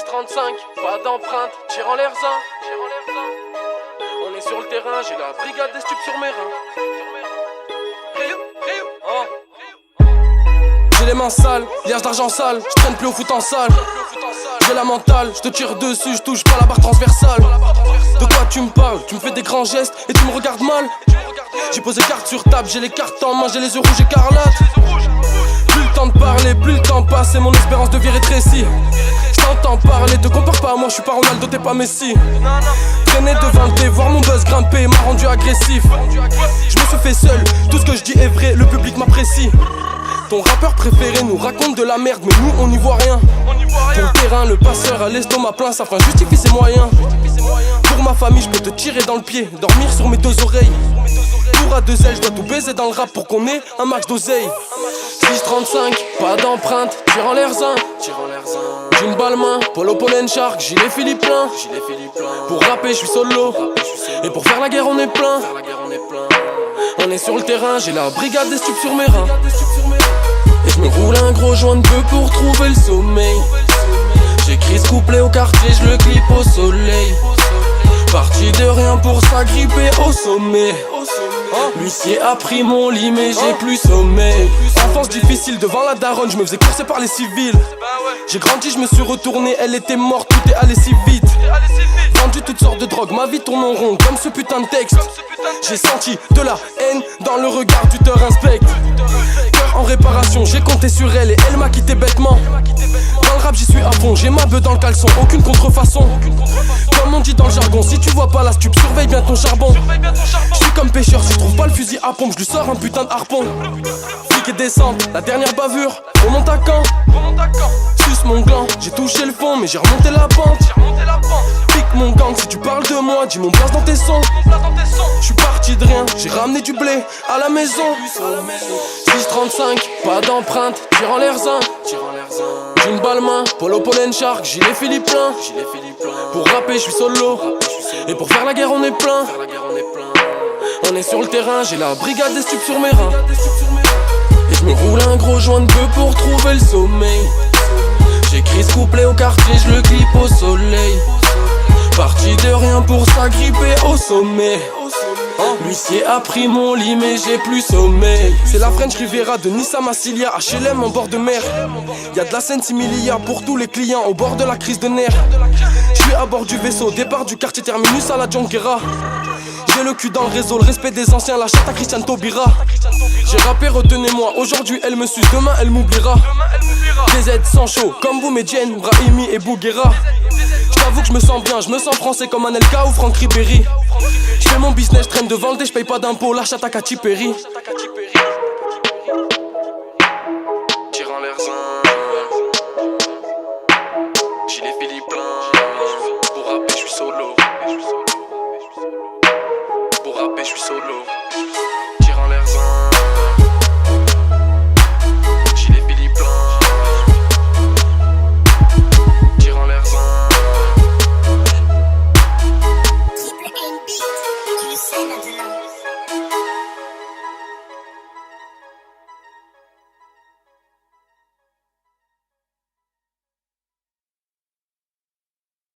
635, pas d'empreinte, tire en l'air zin. On est sur le terrain, j'ai la brigade des stupes sur mes reins. J'ai les mains sales, liage d'argent sale, je traîne plus au foot en salle. J'ai la mentale, je te tire dessus, je touche pas la barre transversale. De quoi tu me parles? Tu me fais des grands gestes et tu me regardes mal. J'ai posé carte sur table, j'ai les cartes en main, j'ai les yeux rouges écarlates. Plus le temps de parler, plus le temps passe et mon espérance de vie rétrécit. Je t'entends parler, te compare pas à moi, je suis pas Ronaldo, t'es pas Messi. Traîner devant le thé, voir mon buzz grimper m'a rendu agressif. Je me suis fait seul, tout ce que je dis est vrai, le public m'apprécie. Ton rappeur préféré nous raconte de la merde, mais nous on n'y voit rien. Ton terrain, le passeur a l'estomac plein, sa fin justifie ses moyens. Pour ma famille, je peux te tirer dans le pied, dormir sur mes deux oreilles. Pour à deux ailes, je dois tout baiser dans le rap pour qu'on ait un max d'oseille. 635, pas d'empreinte, tire en l'air zin. D'une balle main, Polo Pollen Shark, gilet Philippe plein. Pour rapper, je suis solo. Et pour faire la guerre, on est plein. On est sur le terrain, j'ai la brigade des stupes sur mes reins. Et je me roule un gros joint de bœuf pour trouver le sommeil. J'écris ce couplet au quartier, je le clip au soleil. Parti de rien pour s'agripper au sommet. L'huissier a pris mon lit mais j'ai plus sommeil. Enfance difficile devant la daronne, je me faisais courser par les civils. J'ai grandi, je me suis retourné, elle était morte, tout est allé si vite. Vendu toutes sortes de drogues, ma vie tourne en rond comme ce putain de texte. J'ai senti de la haine dans le regard du te inspecte. Cœur en réparation, j'ai compté sur elle et elle m'a quitté bêtement. Dans le rap j'y suis à fond, j'ai ma beuh dans le caleçon, aucune contrefaçon. Comme on dit dans le jargon, si tu vois pas la stup, surveille bien ton charbon. Je suis comme pêcheur, si je trouve pas le fusil à pompe, je lui sors un putain de harpon. Flic et descente, la dernière bavure, on monte à camp. Suce mon gland, j'ai touché le fond mais j'ai remonté la pente. Pique mon gang, si tu parles de moi, dis mon place dans tes sons. Je suis parti de rien, j'ai ramené du blé à la maison. 635, pas d'empreinte, tire en l'air zin. D'une balle main, Polo Pollen Shark, gilet Philippe plein. Pour rapper, je suis solo. Et pour faire la guerre, on est plein. On est sur le terrain, j'ai la brigade des stupes sur mes reins. Et je me roule un gros joint de bœuf pour trouver le sommeil. J'écris ce couplet au quartier, je le clip au soleil. Parti de rien pour s'agripper au sommet. L'huissier a pris mon lit mais j'ai plus sommeil. C'est la French Riviera de Nice à Massilia, HLM en bord de mer. Y'a de la scène similia pour tous les clients au bord de la crise de nerfs. J'suis à bord du vaisseau, départ du quartier terminus à la Junquera. J'ai le cul dans le réseau, le respect des anciens, la chatte à Christian Taubira. J'ai rappé, retenez-moi, aujourd'hui elle me suce, demain elle m'oubliera. DZ sans chaud, comme vous mes Jen, Brahimi et Bouguera. J'avoue que je me sens bien, je me sens français comme Anelka ou Franck Ribéry. J'fais mon business, j'traîne devant le dé, j'paye pas d'impôts, la chatte à Katy Perry. Tire en l'air zin, gilet Philippe plein. Pour rapper, j'suis solo. Pour rapper, j'suis solo.